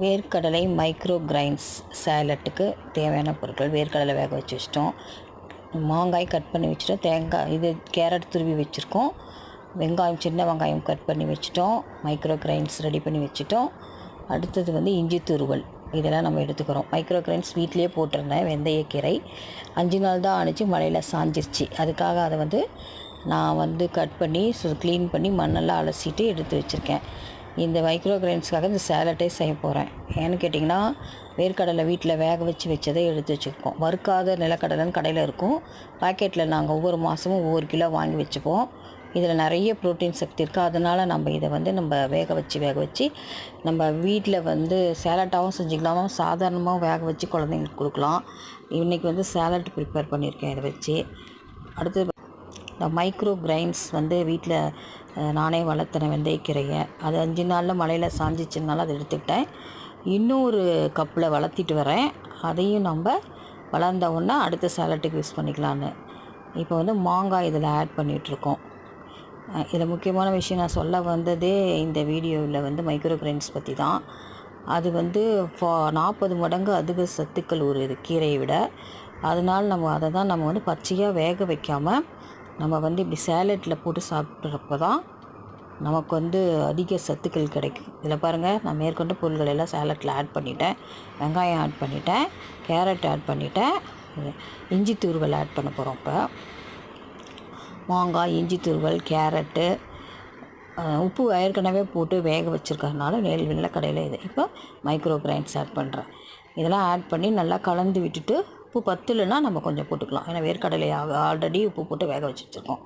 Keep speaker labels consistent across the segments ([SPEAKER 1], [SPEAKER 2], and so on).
[SPEAKER 1] வேர்க்கடலை micro grains சேலட்டுக்கு தேவையான பொருட்கள். வேர்க்கடலை வேக வச்சு வச்சிட்டோம், மாங்காய் கட் பண்ணி வச்சுட்டோம், தேங்காய் இது கேரட் துருவி வச்சுருக்கோம், வெங்காயம் சின்ன வெங்காயம் கட் பண்ணி வச்சுட்டோம், மைக்ரோ கிரைன்ஸ் ரெடி பண்ணி வச்சுட்டோம். அடுத்தது வந்து இஞ்சி துருவல், இதெல்லாம் நம்ம எடுத்துக்கிறோம். மைக்ரோ கிரைன்ஸ் வீட்டிலே போட்டிருந்தேன், வெந்தயக்கீரை 5 நாள் தான் ஆணிச்சு, மழையில் சாஞ்சிருச்சு. அதுக்காக அதை வந்து நான் வந்து கட் பண்ணி க்ளீன் பண்ணி மண்ணெல்லாம் அலசிட்டு எடுத்து வச்சுருக்கேன். இந்த மைக்ரோ கிரைன்ஸ்க்காக இந்த சேலட்டே செய்ய போகிறேன். ஏன்னு கேட்டிங்கன்னா, வேர்க்கடலை வீட்டில் வேக வச்சதை எடுத்து வச்சுருக்கோம். வறுக்காத நிலக்கடலைன்னு கடையில் இருக்கும், பாக்கெட்டில் நாங்கள் ஒவ்வொரு மாதமும் ஒவ்வொரு கிலோ வாங்கி வச்சுப்போம். இதில் நிறைய ப்ரோட்டீன் சக்தி இருக்குது. அதனால் நம்ம இதை வந்து நம்ம வேக வச்சு நம்ம வீட்டில் வந்து சேலட்டாகவும் செஞ்சுக்கலாம், சாதாரணமாக வேக வச்சு குழந்தைங்களுக்கு கொடுக்கலாம். இன்றைக்கி வந்து சேலட் ப்ரிப்பேர் பண்ணியிருக்கேன் இதை வச்சு. அடுத்து இந்த மைக்ரோ கிரைன்ஸ் வந்து வீட்டில் நானே வளர்த்துனேன், வெந்தயக்கீரையை. அது 5 நாளில் மழையில் சாஞ்சிச்சுனால அதை எடுத்துக்கிட்டேன். இன்னொரு கப்பில் வளர்த்திட்டு வரேன், அதையும் நம்ம வளர்ந்த உடனே அடுத்த சேலட்டுக்கு யூஸ் பண்ணிக்கலான்னு. இப்போ வந்து மாங்காய் இதில் ஆட் பண்ணிகிட்ருக்கோம். இதில் முக்கியமான விஷயம் நான் சொல்ல வந்ததே இந்த வீடியோவில் வந்து மைக்ரோ கிரைன்ஸ் பற்றி தான். அது வந்து 40 மடங்கு அதிக சத்துக்கள் ஒரு இது கீரையை விட. அதனால் அதை தான் நம்ம வந்து பச்சையாக வேக வைக்காமல் நம்ம வந்து இப்படி சேலட்டில் போட்டு சாப்பிட்றப்ப தான் நமக்கு வந்து அதிக சத்துக்கள் கிடைக்கும். இதில் பாருங்கள், நான் மேற்கொண்டு பொருள்கள் எல்லாம் சேலட்டில் ஆட் பண்ணிட்டேன். வெங்காயம் ஆட் பண்ணிட்டேன், கேரட் ஆட் பண்ணிட்டேன், இஞ்சி துருவல் ஆட் பண்ண போகிறோம். இப்போ மாங்காய், இஞ்சி துருவல், கேரட்டு, உப்பு ஏற்கனவே போட்டு வேக வச்சுருக்கறனால வெள்ளைக்கடையில் இது. இப்போ மைக்ரோ கிரைன்ஸ் ஆட் பண்ணுறேன். இதெல்லாம் ஆட் பண்ணி நல்லா கலந்து விட்டுட்டு, உப்பு பத்தலைன்னா நம்ம கொஞ்சம் போட்டுக்கலாம். ஏன்னா வேர்க்கடலை ஆல்ரெடி உப்பு போட்டு வேக வச்சுருக்கோம்.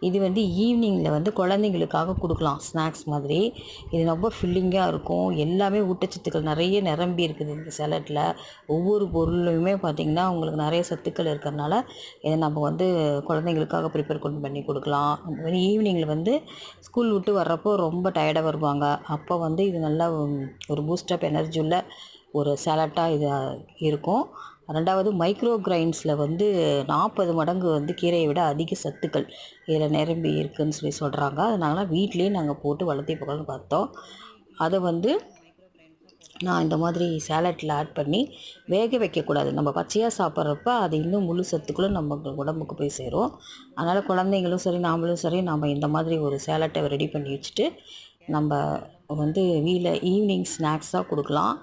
[SPEAKER 1] இது வந்து ஈவினிங்கில் வந்து குழந்தைங்களுக்காக கொடுக்கலாம், ஸ்நாக்ஸ் மாதிரி. இது ரொம்ப ஃபில்லிங்காக இருக்கும், எல்லாமே ஊட்டச்சத்துக்கள் நிறைய நிரம்பி இருக்குது இந்த சேலட்டில். ஒவ்வொரு பொருளுமே பார்த்திங்கன்னா உங்களுக்கு நிறைய சத்துக்கள் இருக்கிறதுனால இதை நம்ம வந்து குழந்தைங்களுக்காக ப்ரிப்பேர் பண்ணி கொடுக்கலாம். ஈவினிங்கில் வந்து ஸ்கூல் விட்டு வர்றப்போ ரொம்ப டயர்டாக வருவாங்க, அப்போ வந்து இது நல்லா ஒரு பூஸ்டப் எனர்ஜி உள்ள ஒரு சேலட்டாக இது இருக்கும். ரெண்டாவது, மைக்ரோ கிரைன்ஸில் வந்து 40 மடங்கு வந்து கீரையை விட அதிக சத்துக்கள் இதில் நிரம்பி இருக்குதுன்னு சொல்கிறாங்க. அதனால வீட்லேயே நாங்கள் போட்டு வளர்த்தி போகலான்னு பார்த்தோம். அதை வந்து நான் இந்த மாதிரி சேலட்டில் ஆட் பண்ணி வேக வைக்கக்கூடாது. நம்ம பச்சையாக சாப்பிட்றப்ப அது இன்னும் முழு சத்துக்களும் நம்ம உடம்புக்கு போய் சேரும். அதனால் குழந்தைங்களும் சரி, நாமளும் சரி, நம்ம இந்த மாதிரி ஒரு சேலட்டை ரெடி பண்ணி வச்சுட்டு நம்ம வந்து ஈவினிங் ஸ்நாக்ஸாக கொடுக்கலாம்,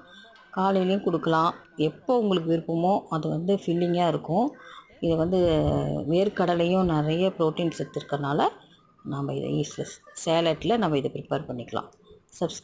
[SPEAKER 1] காலையிலையும் கொடுக்கலாம். எப்போ உங்களுக்கு விருப்பமோ அது வந்து ஃபில்லிங்காக இருக்கும். இது வந்து வேர்க்கடலையும் நிறைய ப்ரோட்டீன் சத்து இருக்கிறனால நம்ம இதை சேலட்டில் நம்ம இதை ப்ரிப்பேர் பண்ணிக்கலாம். சப்ஸ்கிரைப்